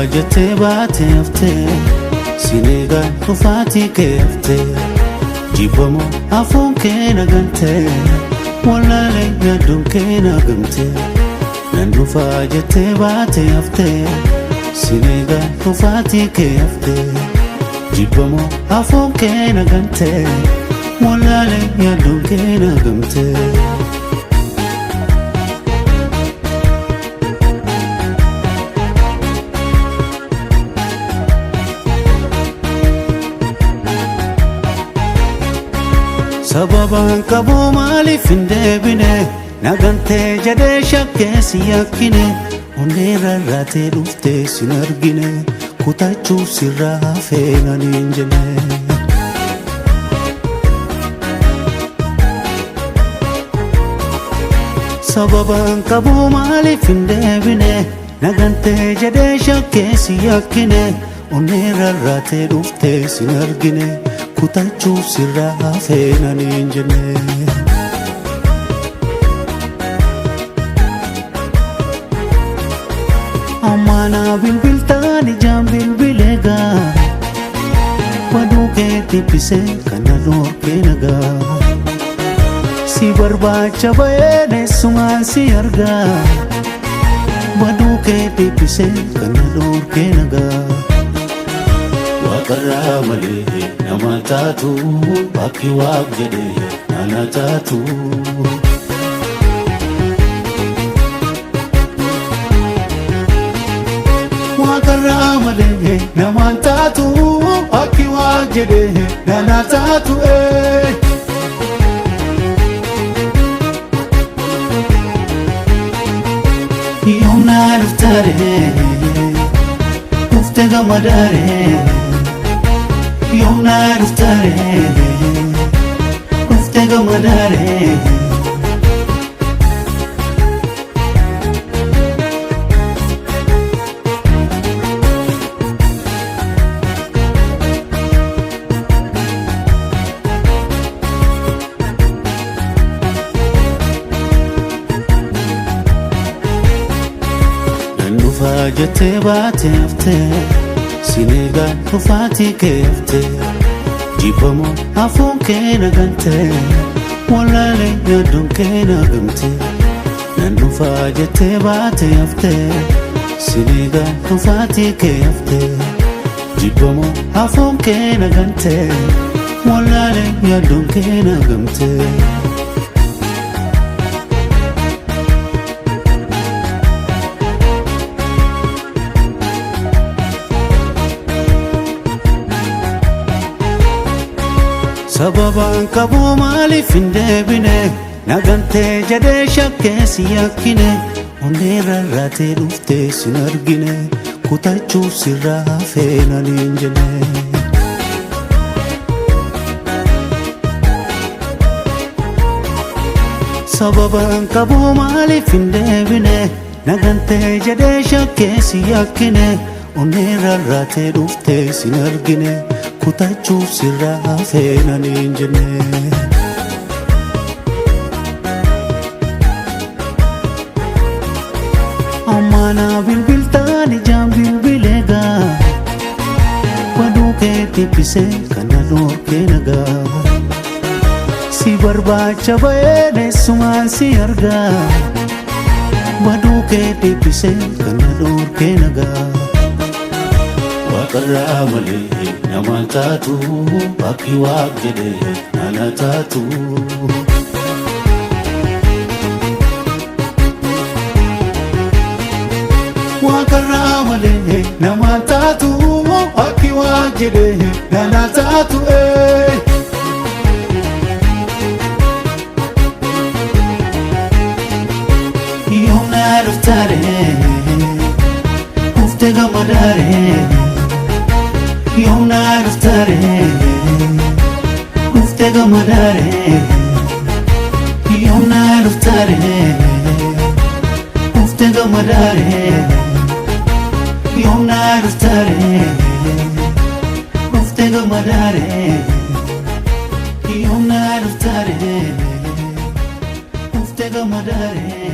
jette baate hafte sinega dhufaatii kee hafte jibbamoo afuun kee nagante wallaalee yaaduun kee nagamte nan dhufaa jette baate hafte sinega dhufaatii kee hafte jibbamoo afuun kee nagante wallaalee yaaduun kee nagamte. Sababan qabu maaliif hin deebine nagante jedhee shakkee si yakkine onnee rarraatee dhuftee sin argine kutachuuf sirraa hafee nan hin jenne. Sababan qabu maaliif hin deebine nagante jedhee shakkee si yakkine onnee rarraatee dhuftee sin argine kutachuuf sirraa hafee nan hin jenne. Ammaana bilbiltaan ijaan bilbileegaa baduu kee tibbisee kana dhorkee nagaa si barbaacha ba'ee neessumaan si argaa baduu kee tibbisee kana dhorkee nagaa. Waaqarraa malee nama taatu bakki waaq jedhee nana taatu. Waaqarraa malee nama taatu bakki waaq jedhee nana taatu. Yoomnaa dhuftaaree dhufte gammadaaree. Yoomnaa dhuftaaree dhufte gammadaaree. Nan dhufaa jettee baate hafte sinega dhufaatii kee hafte jibbamoo afuun kee nagante wallaalee yaaduun kee nagamte nan dhufaa jettee baate hafte sinega dhufaatii kee hafte jibbamoo afuun kee nagante wallaalee yaaduun kee nagamte. Sababan qabu maaliif hin deebine nagante jedhee shakkee si yakkine onnee rarraatee dhuftee sin argine kutachuuf sirraa hafee nan hin jenne. Sababan qabu maaliif hin deebine nagante jedhee shakkee si yakkine onnee rarraatee dhuftee sin argine kutachuuf sirraa hafee nan hin jenne. Ammaana bilbiltaan ijaan bilbileegaa baduu kee tibbisee kana dhorkee nagaa si barbaacha ba'ee neessumaan si argaa baduu kee tibbisee kana dhorkee nagaa. Waaqarraa malee nama taatu bakki waaq jedhee nana taatu. Waaqarraa malee nama taatu bakki waaq jedhee nana taatu. Yoomnaa dhuftaaree dhufte gammadaaree. Yoomnaa dhuftaaree dhufte gammadaaree. Yoomnaa dhuftaaree dhufte gammadaaree. Yoomnaa dhuftaaree dhufte gammadaaree. Yoomnaa dhuftaaree dhufte gammadaaree.